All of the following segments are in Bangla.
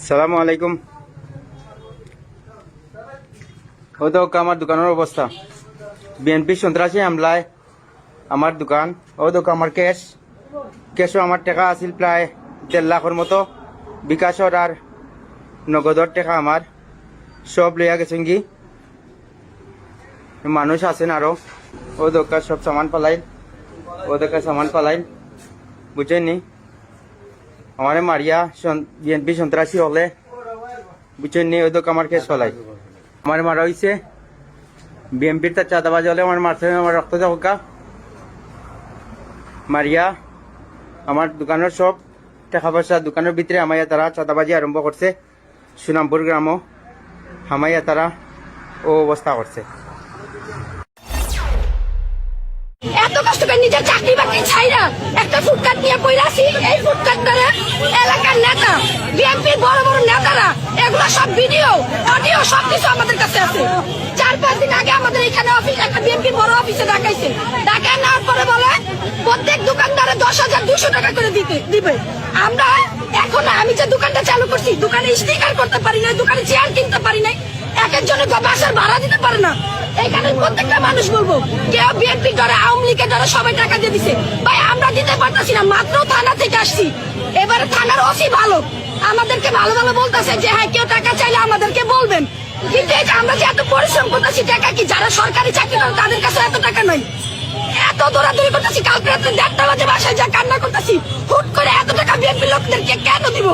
সালামু আলাইকুম। ও তো আমার দোকানের অবস্থা, বিএনপি সন্ত্রাসী হামলায় আমার দোকান, ও তো আমার ক্যাশও আমার টাকা আছিল প্রায় 1.5 লাখের মতো, বিকাশর আর নগদর টাকা আমার সব লইয়া গেছেন কি। মানুষ আছেন আরো, ও দোকান সব সামান পালাইল, ও দোকান সামান পালাইল, বুঝছেন নি। আমারে মারিয়া বিএনপি সন্ত্রাসী হলে, বুঝছেন নি, ওই দোকান আমার কেস ফলাই আমার মারা হয়েছে। বিএনপির তার চাঁদাবাজি হলে আমার মারছে, আমার রক্ত যাবকা মারিয়া আমার দোকানের সব টাকা পয়সা দোকানের ভিতরে হামাইয়া তারা চাঁদাবাজি আরম্ভ করছে। সুনামপুর গ্রামও হামাইয়া তারা ও অবস্থা করছে। এত কষ্ট করে নিজের চাকরি বাকরি ছাইরা একটা ফুটকাট নিয়ে পইরাছি। এই ফুটকাট ধরে এলাকার নেতা, বিএনপির বড় বড় নেতারা, এগুলো সব ভিডিও অডিও সবকিছু আমাদের কাছে আছে। 4-5 দিন আগে আমাদের এখানে অফিস, একটা বিএনপির বড় অফিসে ডাকাইছে। ডাকায় নেওয়ার পরে বলে প্রত্যেক দোকানদারে 10,200 টাকা করে দিবে। আমরা এখন আমি যে দোকানটা চালু করছি, দোকানে স্টিকার করতে পারি না, দোকানে চেয়ার কিনতে পারি না, এক একজনের বাসার ভাড়া দিতে পারে না। এখানে প্রত্যেকটা মানুষ বলবো, কেউ বিএনপি ধরে, আওয়ামী লীগের ধরে সবাই টাকা দিয়ে দিছে। ভাই আমরা দিতে পারতেছি না, মাত্র থানা থেকে আসছি। এবারে থানার ওসি ভালো, আমাদেরকে ভালো ভালো বলতেছে যে হ্যাঁ কেউ টাকা চাইলে আমাদেরকে বলবেন। কিন্তু এই যে আমরা যে এত পরিশ্রম করতেছি, টাকা কি যারা সরকারি চাকরি করে তাদের কাছে এত টাকা নাই। এত দৌড়াদৌড়ি করতেছি, কালকে রাত্রে 1:30টা বাজে বাসায় যা কান্না করতেছি, হুট করে এত টাকা বিএনপি লোকদেরকে কেন দিব?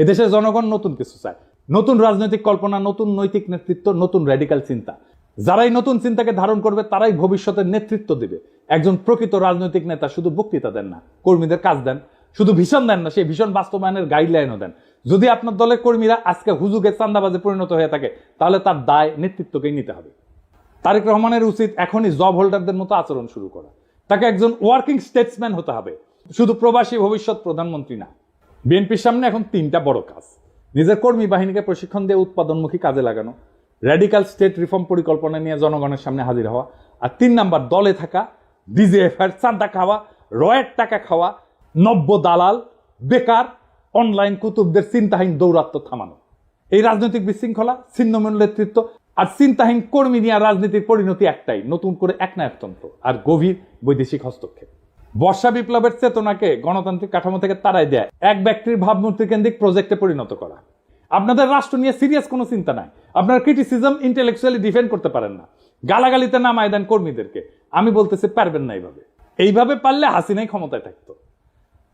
এদেশের জনগণ নতুন কিছু চায়, নতুন রাজনৈতিক কল্পনা, নতুন নৈতিক নেতৃত্ব, নতুন র্যাডিক্যাল চিন্তা। যারাই নতুন চিন্তাকে ধারণ করবে তারাই ভবিষ্যতের নেতৃত্ব দিবে। একজন প্রকৃত রাজনৈতিক নেতা শুধু বক্তৃতা দেন না, কর্মীদের কাজ দেন, শুধু ভীষণ দেন না, সেই ভীষণ বাস্তবায়নের গাইডলাইনও দেন। যদি আপনার দলের কর্মীরা আজকে হুজুগের চান্দাবাজে পরিণত হয়ে থাকে, তাহলে তার দায় নেতৃত্বকেই নিতে হবে। তারেক রহমানের উচিত এখনই জব হোল্ডারদের মতো আচরণ শুরু করা। তাকে একজন ওয়ার্কিং স্টেটসম্যান হতে হবে, শুধু প্রবাসী ভবিষ্যৎ প্রধানমন্ত্রী না। বিএনপির সামনে এখন 3টা বড় কাজ: নিজের কর্মী বাহিনীকে প্রশিক্ষণ দিয়ে উৎপাদনমুখী কাজে লাগানো, র্যাডিক্যাল স্টেট রিফর্ম পরিকল্পনা নিয়ে জনগণের সামনে হাজির হওয়া, আর 3 নাম্বার দলে থাকা ডিজিএফআর চাঁদা খাওয়া, রয়ের টাকা খাওয়া, নব্য দালাল, বেকার, অনলাইন কুতুবদের চিন্তাহীন দৌরাত্ম্য থামানো। এই রাজনৈতিক বিশৃঙ্খলা, ছিন্নমূল নেতৃত্ব আর চিন্তাহীন কর্মী নিয়ে রাজনীতির পরিণতি একটাই: নতুন করে একনায়কতন্ত্র আর গভীর বৈদেশিক হস্তক্ষেপ। বর্ষা বিপ্লবের চেতনাকে গণতান্ত্রিক কাঠামো থেকে তাড়াই দেয় এক ব্যক্তির ভাবমূর্তি কেন্দ্রিক প্রজেক্টে পরিণত করা। আপনাদের রাষ্ট্র নিয়ে সিরিয়াস কোনো চিন্তা নাই, আপনারা ক্রিটিসিজম ইন্টেলেকচুয়ালি ডিফেন্ড করতে পারেন না, গালাগালিতে নামায় দেন কর্মীদেরকে। আমি বলতেছি পারবেন না। এইভাবে পারলে হাসিনাই ক্ষমতায় থাকতো।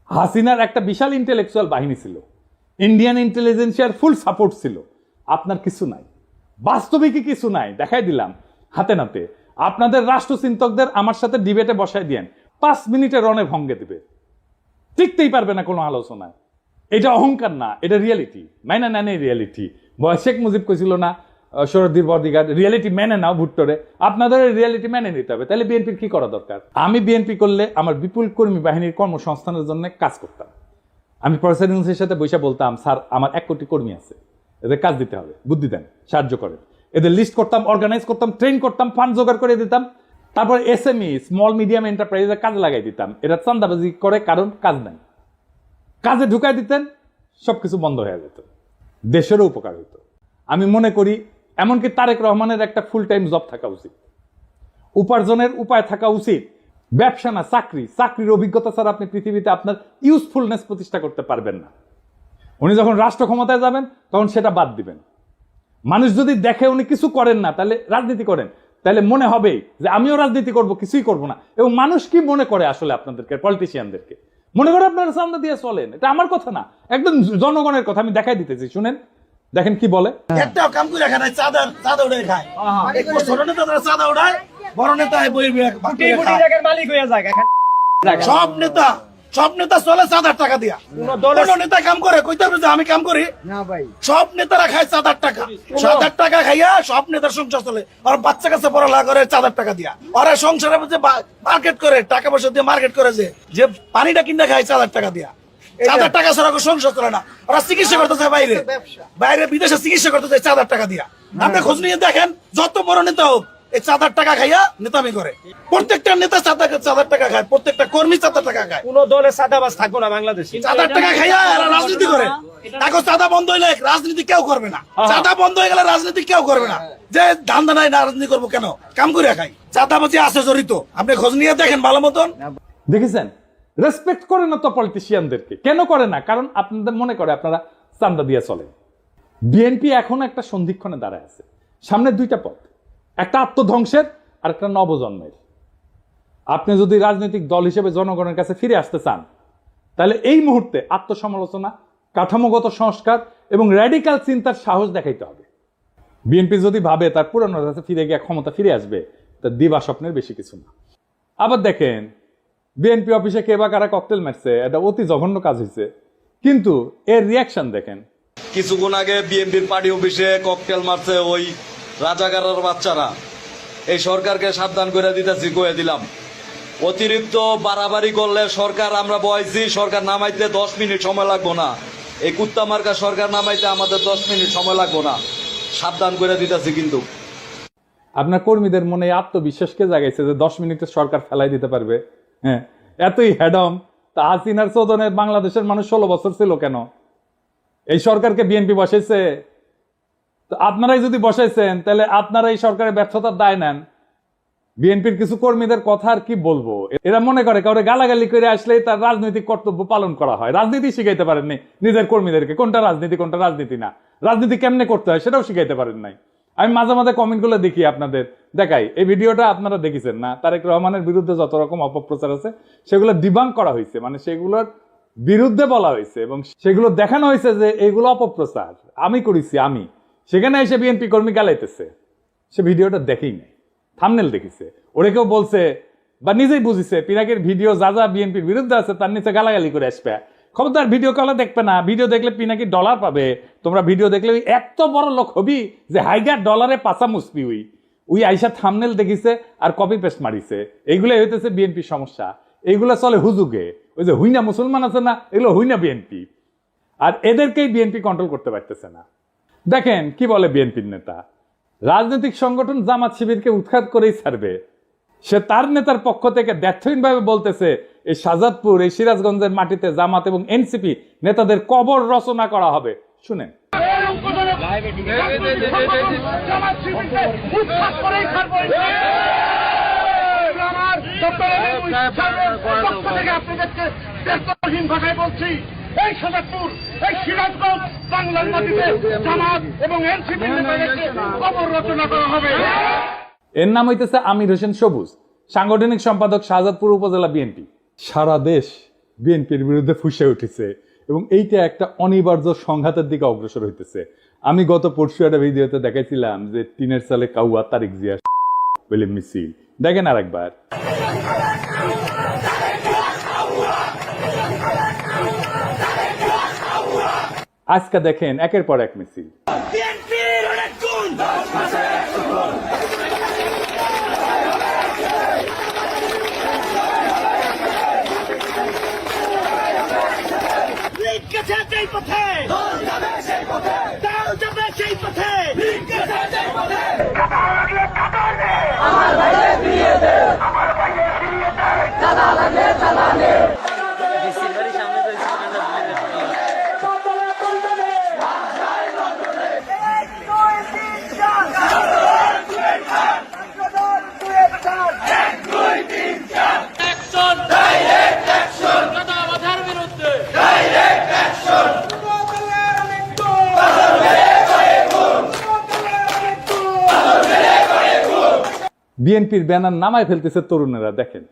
হাসিনার একটা বিশাল ইন্টেলেকচুয়াল বাহিনী ছিল, ইন্ডিয়ান ইন্টেলিজেন্সিয়ার ফুল সাপোর্ট ছিল। আপনার কিছু নাই, বাস্তবিকই কিছু নাই। দেখাই দিলাম হাতে নাতে। আপনাদের রাষ্ট্রচিন্তকদের আমার সাথে ডিবেটে বসায় দিয়েন, 5 মিনিটে রণে ভঙ্গে দিবে, টিকতেই পারবে না কোনো আলোচনায়। এটা অহংকার না, এটা রিয়েলিটি। মেনে নেন এই রিয়েলিটি। শেখ মুজিব কইছিল না শরদ্দীর বডিগার্ড, রিয়েলিটি মেনে নাও ভুট্টোরে। আপনাদের রিয়েলিটি মেনে নিতে হবে। তাহলে বিএনপির কি করা দরকার? আমি বিএনপি করলে আমার বিপুল কর্মী বাহিনীর কর্মসংস্থানের জন্য কাজ করতাম। আমি প্রফেসর ইউনূসের সাথে বসে বলতাম, স্যার আমার 1 কোটি কর্মী আছে, এদের কাজ দিতে হবে, বুদ্ধি দেন, সাহায্য করেন। এদের লিস্ট করতাম, অর্গানাইজ করতাম, ট্রেন করতাম, ফান্ড জোগাড় করে দিতাম। তারপর এসএমই, স্মল মিডিয়াম এন্টারপ্রাইজের কাজে লাগাই দিতাম। এরা চান্দাবাজি করে, কারণ কাজ নাই। কাজে ঢুকাই দিতেন, সবকিছু বন্ধ হয়ে যেত, দেশেরও উপকার হইত। আমি মনে করি এমনকি তারেক রহমানের একটা ফুল টাইম জব থাকা উচিত, উপার্জনের উপায় থাকা উচিত। ব্যবসা না চাকরি। চাকরির অভিজ্ঞতা ছাড়া আপনি পৃথিবীতে আপনার ইউজফুলনেস প্রতিষ্ঠা করতে পারবেন না। উনি যখন রাষ্ট্র ক্ষমতায় যাবেন তখন সেটা বাদ দিবেন। মানুষ যদি দেখে উনি কিছু করেন না, তাহলে রাজনীতি করেন, তাহলে মনে হবে যে আমিও রাজনীতি করব, কিছুই করব না। এবং মানুষ কি মনে করে আসলে আপনাদেরকে, পলিটিশিয়ানদেরকে মনে করে আপনারা চান্দা দিয়ে চলেন। এটা আমার কথা না, একদম জনগণের কথা। আমি দেখাই দিতেছি, শুনেন, দেখেন কি বলে। একটা কাম করে খায়, চাঁদা উড়াই খায়। ছোট নেতা চাঁদা উড়ায়, বড় নেতা মালিক হয়ে যায়। সব নেতা চলে চাঁদার টাকা দিয়া। কোন নেতা কাম করে কইতে হবে যে আমি কাম করি না ভাই। সব নেতারা খায় চাঁদার টাকা। চাঁদার টাকা খাইয়া সব নেতার সংসার চলে। আর বাচ্চা কাছে পড়ালেখা করে চাঁদার টাকা দিয়া। ওরা সংসারে মার্কেট করে, টাকা পয়সা দিয়ে মার্কেট করে, যে পানিটা কিনে খায় চাঁদার টাকা দিয়া। চাঁদার টাকা ছাড়া সংসার চলে না। ওরা চিকিৎসা করতে চায় বাইরে বিদেশে চিকিৎসা করতে চায় চাঁদার টাকা দিয়া। আপনি খোঁজ নিয়ে দেখেন, যত বড় নেতা হোক এই চাঁদার টাকা খাইয়া নেতামি করে। প্রত্যেকটা নেতা চাঁদার টাকা খায়, প্রত্যেকটা কর্মী চাঁদার টাকা খায়। কোন দলে চাঁদাবাজ থাকবো না বাংলাদেশে। চাঁদার টাকা খাইয়া এরা রাজনীতি করে। এখন চাঁদা বন্ধ হইলে রাজনীতি কেউ করবে না। চাঁদা বন্ধ হয়ে গেলে রাজনীতি কেউ করবে না। যে ধান্দা নাই না রাজনীতি করবো কেন? কাম করে খাই। চাঁদাবাজি আছে জড়িত, আপনি খোঁজ নিয়ে দেখেন ভালো মতন। দেখেছেন, রেসপেক্ট করে না তো পলিটিশিয়ানদেরকে। কেন করে না? কারণ আপনাদের মনে করে আপনারা চান্দা দিয়ে চলে। বিএনপি এখন একটা সন্ধিক্ষণে দাঁড়ায় আছে। সামনে দুইটা পথ, একটা আত্মধ্বংসের আর একটা নবজন্মের। আপনি যদি রাজনৈতিক দল হিসেবে জনগণের কাছে ফিরে আসতে চান, তাহলে এই মুহূর্তে আত্মসমালোচনা, কাঠামোগত সংস্কার এবং র্যাডিক্যাল চিন্তার সাহস দেখাইতে হবে। বিএনপি যদি ভাবে তার পুরনো কাছে ফিরে গিয়ে ক্ষমতা ফিরে আসবে, তার দিবা স্বপ্নের বেশি কিছু না। আবার দেখেন, বিএনপি অফিসে কে বা কারা ককটেল মারছে, এটা অতি জঘন্য কাজ হয়েছে, কিন্তু এর রিয়াকশন দেখেন। কিছুক্ষণ আগে বিএনপির পার্টি অফিসে ককটেল মারছে ওই রাজাকারের বাচ্চারা। এই সরকারকে সাবধান করে দিতেছি, কয়ে দিলাম, অতিরিক্ত বাড়াবাড়ি করলে সরকার আমরা বয়সি, সরকার নামাইতে 10 মিনিট সময় লাগবো না। এই কুত্তা মার্কা সরকার নামাইতে আমাদের 10 মিনিট সময় লাগবো না, সাবধান করে দিতেছি। কিন্তু আপনার কর্মীদের মনে আত্মবিশ্বাসকে জাগাইছে যে 10 মিনিটে সরকার ফেলাই দিতে পারবে। হ্যাঁ, এতই হেডম। তা হাসিনার চোদনে বাংলাদেশের মানুষ 16 বছর ছিল কেন? এই সরকারকে বিএনপি বসাইছে। তো আপনারাই যদি বসাইছেন, তাহলে আপনারা এই সরকারের ব্যর্থতার দায় নেন। বিএনপির কিছু কর্মীদের কথা আর কি বলবো, এরা মনে করে কাউরে গালাগালি করে আসলেই তার রাজনৈতিক কর্তব্য পালন করা হয়। রাজনীতি শিখাইতে পারেননি নিজের কর্মীদেরকে, কোনটা রাজনীতি কোনটা রাজনীতি না, রাজনীতি কেমনে করতে হয় সেটাও শিখাইতে পারেন নাই। আমি মাঝে মাঝে কমেন্টগুলো দেখি, আপনাদের দেখাই। এই ভিডিওটা আপনারা দেখেছেন না? তারেক রহমানের বিরুদ্ধে যত রকম অপপ্রচার আছে সেগুলো ডিবাঙ্ক করা হয়েছে, মানে সেগুলোর বিরুদ্ধে বলা হয়েছে এবং সেগুলো দেখানো হয়েছে যে এগুলো অপপ্রচার, আমি করেছি আমি। সেখানে এসে বিএনপি কর্মী গালাইতেছে, সে ভিডিওটা দেখেই নাই, থাম্বনেল দেখিছে। ওরে কেউ বলছে বা নিজেই বুঝিছে পিনাকির ভিডিও যা যা বিএনপির বিরুদ্ধে আছে তার নিচে গালাগালি করে আসবে। খবরদার ভিডিও কলে দেখবে না। ভিডিও দেখলে পিনাকি ডলার পাবে। তোমরা ভিডিও দেখলে ওই এত বড় লোক হবি যে হাইগার ডলারে পাচা মুসবি। ওই আইসা থাম্বনেল দেখিছে আর কপি পেস্ট মারিছে। এইগুলো হইতেছে বিএনপির সমস্যা। এইগুলো চলে হুজুগে। ওই যে হুইনা মুসলমান আছে না, এগুলো হুইনা বিএনপি। আর এদেরকেই বিএনপি কন্ট্রোল করতে পারতেছে না। দেখেন কি বলে বিএনপির নেতা, রাজনৈতিক সংগঠন জামাত শিবিরকে উৎখাত করেই ছাড়বে। সে তার নেতার পক্ষ থেকে ব্যর্থহীনভাবে বলতেছে এই শাহজাদপুর, এই সিরাজগঞ্জের মাটিতে জামাত এবং এনসিপি নেতাদের কবর রচনা করা হবে। শুনেন, এই শাহজাদপুর, এই সিরাজগঞ্জ, বাংলার মাটিতে জামাত এবং এনসিপি নেতাদেরকে কবর রচনা করা হবে। এর নাম হইতেছে আমির হোসেন সবুজ, সাংগঠনিক সম্পাদক শাহজাদপুর উপজেলা বিএনপি। সারা দেশ বিএনপির বিরুদ্ধে ফুঁসে উঠেছে এবং এইটা একটা অনিবার্য সংঘাতের দিকে অগ্রসর হইতেছে। আমি গত পরশু একটা ভিডিওতে দেখাইছিলাম যে টিনের সালে কাউয়া তারিক জিয়া বলে মিছিল, দেখেন আর একবার। আজকে দেখেন একের পর এক মিছিল। বিএনপির ব্যানার নামায় ফেলতেছে তরুণেরা, দেখেন।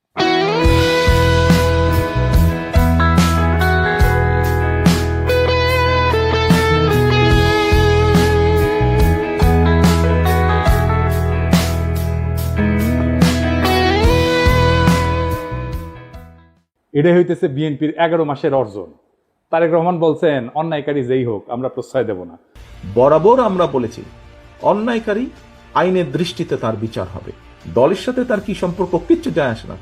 এটাই হইতেছে বিএনপির 11 মাসের অর্জন। তারেক রহমান বলছেন অন্যায়কারী যেই হোক আমরা প্রশ্রয় দেব না। বরাবর আমরা বলেছি অন্যায়কারী আইনের দৃষ্টিতে তার বিচার হবে। দলের সাথে তার কি সম্পর্ক কিচ্ছু যায় আসে না,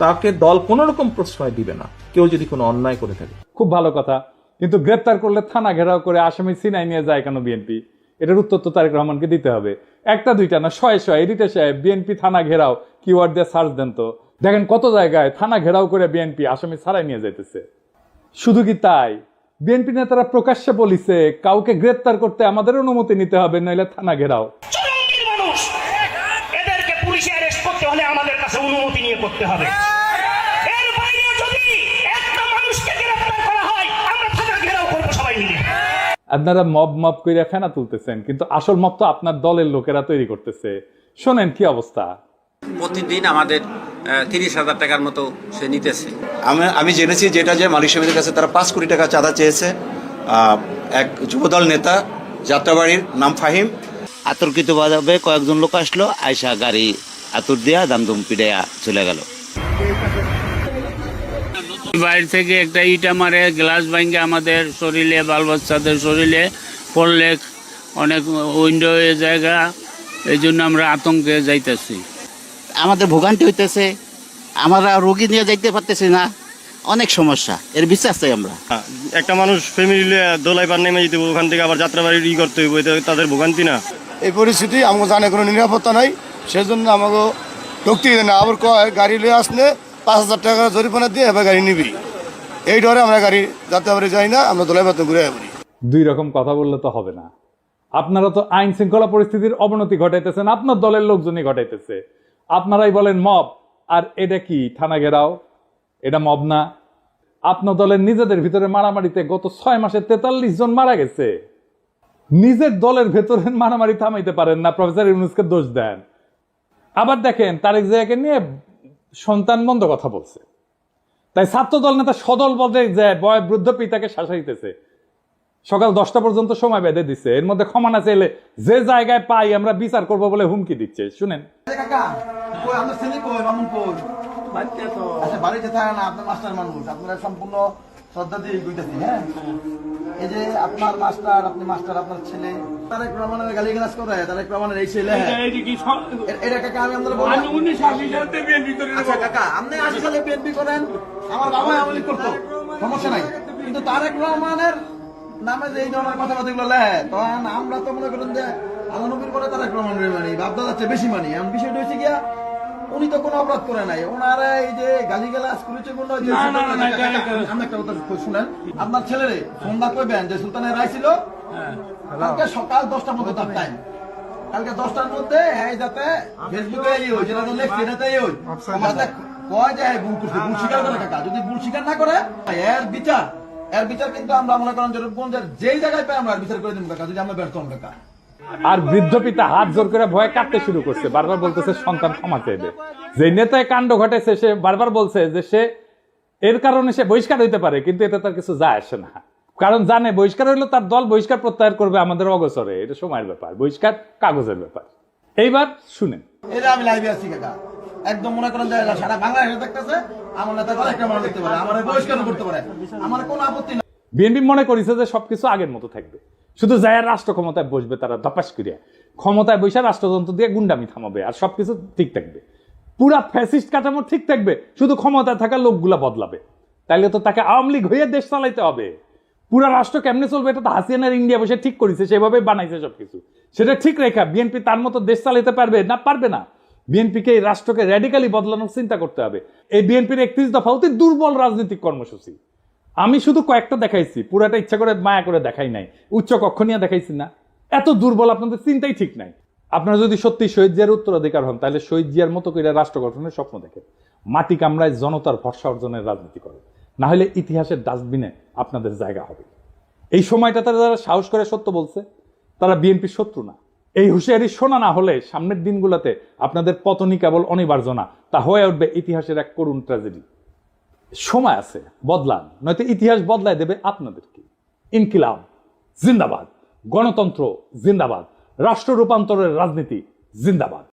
তাকে দল কোন রকম প্রশ্রয় দিবে না কেউ যদি কোনো অন্যায় করে থাকে। খুব ভালো কথা, কিন্তু গ্রেপ্তার করলে থানা ঘেরাও করে আসামি সিনাই নিয়ে যায় কেন বিএনপি? এটার উত্তর তো তারেক রহমানকে দিতে হবে। একটা দুইটা না, শয়ে শয়ে। এডিটর সাহেব, বিএনপি থানা ঘেরাও কিওয়ার্ড দিয়ে সার্চ দেন তো, দেখেন কত জায়গায় থানা ঘেরাও করে বিএনপি আসামি ছাড়াই নিয়ে যাইতেছে। শুধু কি তাই, বিএনপি নেতারা প্রকাশ্যে বলিছে কাউকে গ্রেপ্তার করতে আমাদের অনুমতি নিতে হবে, নইলে থানা ঘেরাও। চরমগীর মানুষ, এদেরকে পুলিশে অ্যারেস্ট করতে হলে আমাদের কাছে অনুমতি নিয়ে করতে হবে। এর বাইরে যদি একটা মানুষকে গ্রেফতার করা হয়, আমরা থানা ঘেরাও করবো সবাই মিলে। আপনারা মব মব কইরা ফেনা তুলতেছেন, কিন্তু আসল মব তো আপনার দলের লোকেরা তৈরি করতেছে। শোনেন কি অবস্থা। প্রতিদিন আমাদের 30,000 টাকার মতো সে নিতেছে। আমি জেনেছি যেটা যে মালিক সমিতির কাছে তারা 5 কোটি টাকা চাঁদা চেয়েছে। এক যুবদল নেতা যাত্রাবাড়ির নাম ফাহিম, আতর্কিতভাবে কয়েকজন লোক আসলো, আয়সা গাড়ি আতর দিয়া দামদুম পিড়াইয়া চলে গেল। বাইরে থেকে একটা ইটা মারে, গ্লাস ভাঙ্গে আমাদের শরীরে, বাল বাচ্চাদের শরীরে পড়লে অনেক উইন্ডো জায়গা, এই জন্য আমরা আতঙ্কে যাইতেছি। আমাদের ভোগান্তি হইতেছে, আমরা রোগী নিয়ে যাইতে পারতেছি না, অনেক সমস্যা। এর বিশ্বাস চাই আমরা। একটা মানুষ ফ্যামিলি দোলাই পার নেমে যেতে ওখান থেকে আবার যাত্রাবাড়ি করতে হইব, এটা তাদের ভোগান্তি না। এই পরিস্থিতি আমাকে জানে কোনো নিরাপত্তা নাই, সেজন্য আমাকে ঢুকতে দেয় না। আবার কয় গাড়ি লিয়ে আসলে 5,000 টাকা জরিমানা দিয়ে এবার গাড়ি নিবি। এই ডরে আমরা গাড়ি যাত্রাবাড়ি যাই না, আমরা দোলাই পাতে ঘুরে আসি। দুই রকম কথা বললে তো হবে না। আপনারা তো আইন শৃঙ্খলা পরিস্থিতির অবনতি ঘটাইতেছেন, আপনার দলের লোকজনই ঘটাইতেছে। আপনারাই বলেন মব, আর এটা কি থানা ঘেরাও? এটা মব না? আপনার দলের নিজেদের ভিতরে মারামারিতে গত 6 মাসে 43 জন মারা গেছে। নিজের দলের ভেতরে মারামারি থামাইতে পারেন না, প্রফেসর ইউনূসকে দোষ দেন। আবার দেখেন তারেক জিয়াকে নিয়ে সন্তান বন্ধ কথা বলছে, তাই ছাত্র দল নেতা সদল বদলে যায় বৃদ্ধ পিতাকে শাসাইতেছে। সকাল 10টা পর্যন্ত সময় বেঁধে দিচ্ছে, এর মধ্যে ক্ষমা না চাইলে যে জায়গায় পাই আমরা বিচার করব বলে হুমকি দিচ্ছে। শুনেন, বাড়িতে থাকে না, আপনার মাস্টার মানুষ, আপনারা সম্পূর্ণ শ্রদ্ধা দিয়ে কইতেছি। হ্যাঁ, এই যে আপনার মাস্টার, আপনি মাস্টার, আপনার ছেলে তারেক রহমানের গালিগালাজ করে, তারেক রহমানের এই ছেলে, এটা কাকা আমি আপনাদের বলবো। আচ্ছা কাকা, আপনি 80 সালে বিএনপি করেন, আমার বাবা আমলি করতো, সমস্যা নাই, কিন্তু তারেক রহমানের নামে যে এই ধরনের কথাবার্তা গুলো লেখে, তখন আমরা তো মনে করেন যে আল্লাহ নবীর পরে তারেক রহমানের মানি, বাপদাদার চেয়ে বেশি মানি। এখন বিষয়টা হচ্ছে গিয়া উনি তো কোনো অপরাধ করে নাই, ওনারা এই যে গালিগালাজ করেছে বললো। আমি একটা কথা শুনেন, আপনার ছেলেরে সন্ধ্যা কইবেন যে সুলতানের রায় ছিল কালকে সকাল 10টার মধ্যে তার টাইম, কালকে 10টার মধ্যে যাতে ফেসবুকে যেটা লেখছে এটাতে কয় যে ভুল করছে, ভুল স্বীকার করে কাকা। যদি ভুল স্বীকার না করে এর বিচার কিন্তু আমরা মনে করেন যেই জায়গায় পাই আমরা বিচার করে দিব কাকা, যদি আমরা ব্যর্থ হন কাকা। আর বৃদ্ধ পিতা হাত জোর করে ভয়ে কাঁদতে শুরু করছে, বারবার বলতেছে সন্তান ক্ষমা চাইবে। যে নেতায় কাণ্ড ঘটেছে সে বারবার বলছে যে সে এর কারণে সে বহিষ্কার হইতে পারে, কিন্তু এতে তার কিছু যায় আসে না, কারণ জানে বহিষ্কার হইলে তার দল বহিষ্কার প্রত্যাহার করবে আমাদের অগোচরে। এটা সময়ের ব্যাপার, বহিষ্কার কাগজের ব্যাপার। এইবার শুনেন, এটা আমি লাইভে আছি কাকা, একদম মনে করেন যে সারা বাংলাদেশে দেখতেছে আমার নেতা একটা মানুষ দেখতে পারে, আমার বহিষ্কার করতে পারে, আমার কোনো আপত্তি নেই। বিএনপি মনে করেছে যে সবকিছু আগের মতো থাকবে, শুধু যায় রাষ্ট্র ক্ষমতায় বসবে, তারা ধপাস করিয়া ক্ষমতায় বসে রাষ্ট্রযন্ত্র দিয়ে গুন্ডামি থামাবে, আর সবকিছু ঠিক থাকবে, পুরা ফ্যাসিস্ট কাঠামো ঠিক থাকবে, শুধু ক্ষমতায় থাকা লোকগুলা বদলাবে। তাইলে তো তাকে আওয়ামী লীগ হয়ে দেশ চালাইতে হবে। পুরা রাষ্ট্র কেমনে চলবে এটা তো হাসিনার ইন্ডিয়া বসে ঠিক করেছে, সেভাবে বানাইছে সবকিছু। সেটা ঠিক রেখা বিএনপি তার মতো দেশ চালাইতে পারবে না? পারবে না। বিএনপিকে এই রাষ্ট্রকে র্যাডিক্যালি বদলানোর চিন্তা করতে হবে। এই বিএনপির 31 দফা অতি দুর্বল রাজনৈতিক কর্মসূচি। আমি শুধু কয়েকটা দেখাইছি, পুরাটা ইচ্ছা করে মায়া করে দেখাই নাই, উচ্চ কক্ষ নিয়ে দেখাইছি না। এত দুর্বল, আপনাদের চিন্তাই ঠিক নাই। আপনারা যদি সত্যি শহীদ জিয়ার উত্তরাধিকার হন, তাহলে শহীদ জিয়ার মতো করে রাষ্ট্র গঠনের স্বপ্ন দেখেন, মাটি কামড়ায় জনতার ভরসা অর্জনের রাজনীতি করেন, না হলে ইতিহাসের ডাস্টবিনে আপনাদের জায়গা হবে। এই সময়টাতে যারা সাহস করে সত্য বলছে তারা বিএনপির শত্রু না। এই হুঁশিয়ারি শোনা না হলে সামনের দিনগুলোতে আপনাদের পতনই কেবল অনিবার্য না, তা হয়ে উঠবে ইতিহাসের এক করুণ ট্র্যাজেডি। সময় আছে, বদলান, নয়তো ইতিহাস বদলায় দেবে আপনাদেরকে। ইনকিলাব জিন্দাবাদ, গণতন্ত্র জিন্দাবাদ, রাষ্ট্র রূপান্তরের রাজনীতি জিন্দাবাদ।